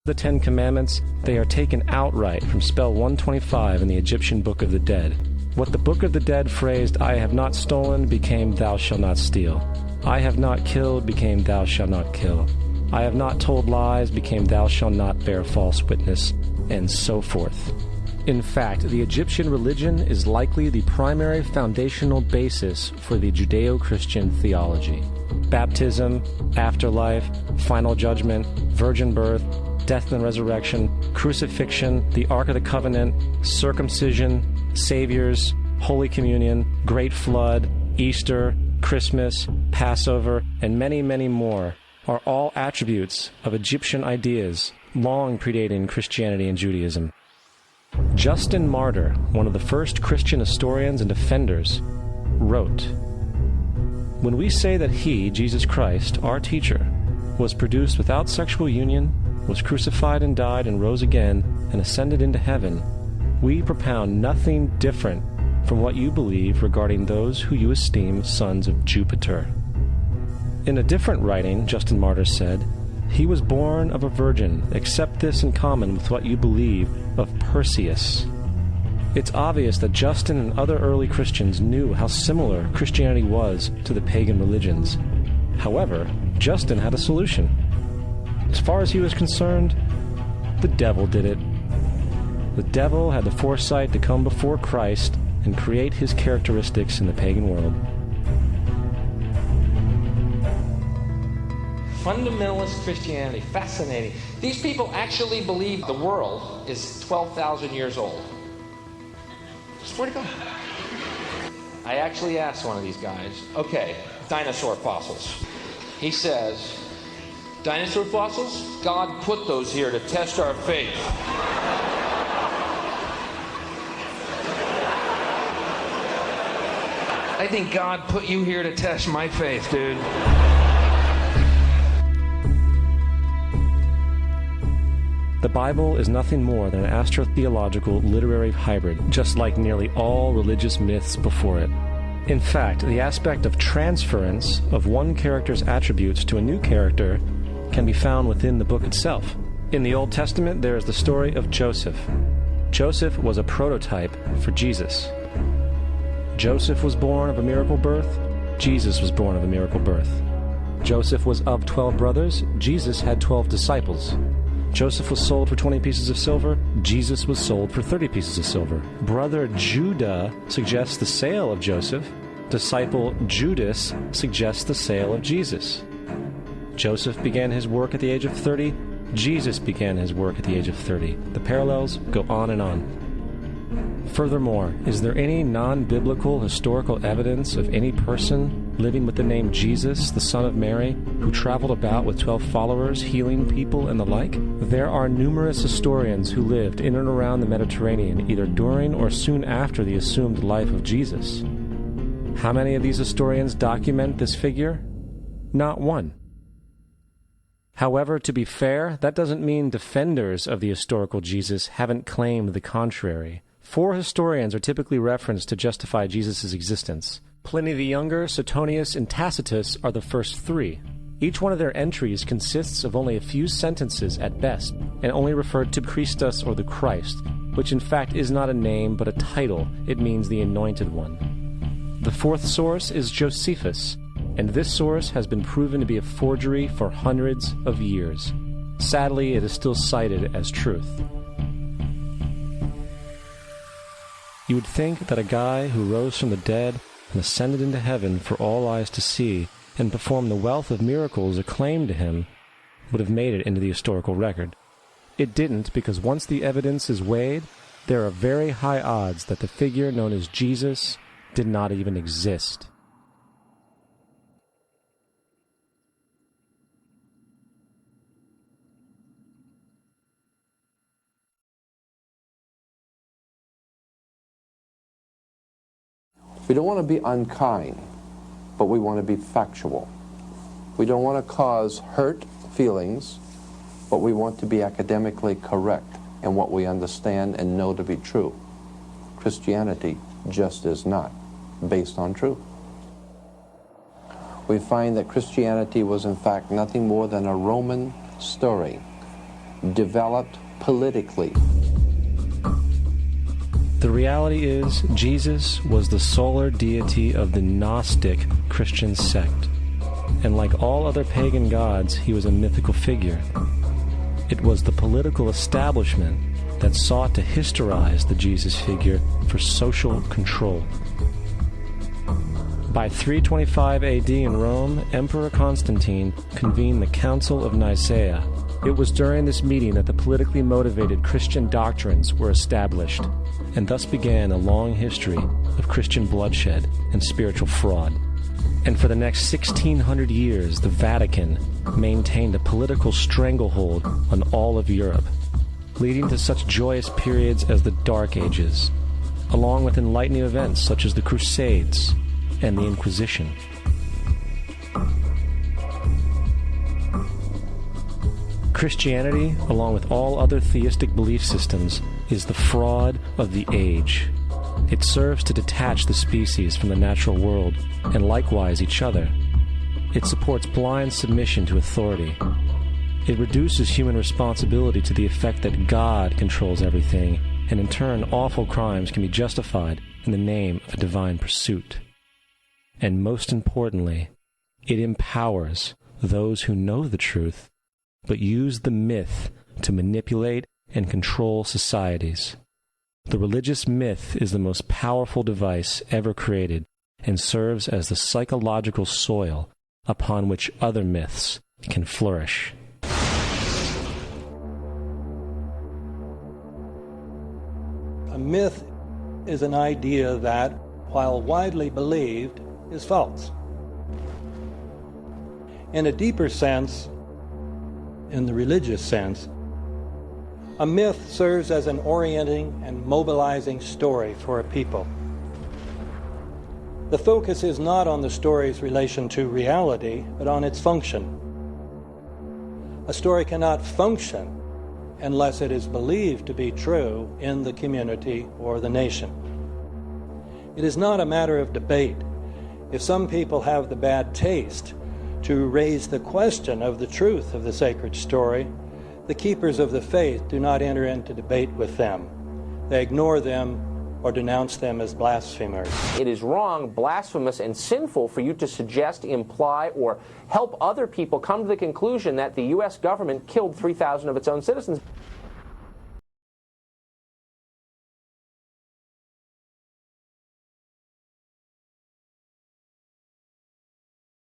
The Ten Commandments, they are taken outright from spell 125 in the Egyptian Book of the Dead. What the Book of the Dead phrased, "I have not stolen," became "Thou shalt not steal." "I have not killed," became "Thou shalt not kill." "I have not told lies," became "Thou shalt not bear false witness," and so forth. In fact, the Egyptian religion is likely the primary foundational basis for the Judeo-Christian theology. Baptism, afterlife, final judgment, virgin birth, death and resurrection, crucifixion, the Ark of the Covenant, circumcision, saviors, Holy Communion, Great Flood, Easter, Christmas, Passover, and many, many more are all attributes of Egyptian ideas long predating Christianity and Judaism. Justin Martyr, one of the first Christian historians and defenders, wrote, "When we say that he, Jesus Christ, our teacher, was produced without sexual union, was crucified and died and rose again and ascended into heaven, we propound nothing different from what you believe regarding those who you esteem sons of Jupiter." In a different writing, Justin Martyr said, "He was born of a virgin, except this in common with what you believe of Perseus." It's obvious that Justin and other early Christians knew how similar Christianity was to the pagan religions. However, Justin had a solution. As far as he was concerned, the devil did it. The devil had the foresight to come before Christ and create his characteristics in the pagan world. Fundamentalist Christianity, fascinating. These people actually believe the world is 12,000 years old. Swear to God. I actually asked one of these guys, okay, dinosaur fossils. He says, dinosaur fossils? God put those here to test our faith. I think God put you here to test my faith, dude. The Bible is nothing more than an astrotheological literary hybrid, just like nearly all religious myths before it. In fact, the aspect of transference of one character's attributes to a new character can be found within the book itself. In the Old Testament, there is the story of Joseph. Joseph was a prototype for Jesus. Joseph was born of a miracle birth. Jesus was born of a miracle birth. Joseph was of 12 brothers. Jesus had 12 disciples. Joseph was sold for 20 pieces of silver. Jesus was sold for 30 pieces of silver. Brother Judah suggests the sale of Joseph. Disciple Judas suggests the sale of Jesus. Joseph began his work at the age of 30. Jesus began his work at the age of 30. The parallels go on and on. Furthermore, is there any non-biblical historical evidence of any person living with the name Jesus, the son of Mary, who traveled about with 12 followers, healing people and the like? There are numerous historians who lived in and around the Mediterranean, either during or soon after the assumed life of Jesus. How many of these historians document this figure? Not one. However, to be fair, that doesn't mean defenders of the historical Jesus haven't claimed the contrary. 4 historians are typically referenced to justify Jesus' existence. Pliny the Younger, Suetonius, and Tacitus are the first 3. Each one of their entries consists of only a few sentences at best, and only refer to Christus or the Christ, which in fact is not a name but a title. It means the Anointed One. The 4th source is Josephus, and this source has been proven to be a forgery for hundreds of years. Sadly, it is still cited as truth. You would think that a guy who rose from the dead and ascended into heaven for all eyes to see and performed the wealth of miracles acclaimed to him would have made it into the historical record. It didn't, because once the evidence is weighed, there are very high odds that the figure known as Jesus did not even exist. We don't want to be unkind, but we want to be factual. We don't want to cause hurt feelings, but we want to be academically correct in what we understand and know to be true. Christianity just is not based on truth. We find that Christianity was in fact nothing more than a Roman story developed politically. The reality is, Jesus was the solar deity of the Gnostic Christian sect. And like all other pagan gods, he was a mythical figure. It was the political establishment that sought to historize the Jesus figure for social control. By 325 AD in Rome, Emperor Constantine convened the Council of Nicaea. It was during this meeting that the politically motivated Christian doctrines were established, and thus began a long history of Christian bloodshed and spiritual fraud. And for the next 1600 years, the Vatican maintained a political stranglehold on all of Europe, leading to such joyous periods as the Dark Ages, along with enlightening events such as the Crusades and the Inquisition. Christianity, along with all other theistic belief systems, is the fraud of the age. It serves to detach the species from the natural world, and likewise each other. It supports blind submission to authority. It reduces human responsibility to the effect that God controls everything, and in turn awful crimes can be justified in the name of a divine pursuit. And most importantly, it empowers those who know the truth, but use the myth to manipulate and control societies. The religious myth is the most powerful device ever created and serves as the psychological soil upon which other myths can flourish. A myth is an idea that, while widely believed, is false. In a deeper sense, in the religious sense, a myth serves as an orienting and mobilizing story for a people. The focus is not on the story's relation to reality, but on its function. A story cannot function unless it is believed to be true in the community or the nation. It is not a matter of debate. If some people have the bad taste to raise the question of the truth of the sacred story, the keepers of the faith do not enter into debate with them. They ignore them or denounce them as blasphemers. It is wrong, blasphemous, and sinful for you to suggest, imply, or help other people come to the conclusion that the U.S. government killed 3,000 of its own citizens.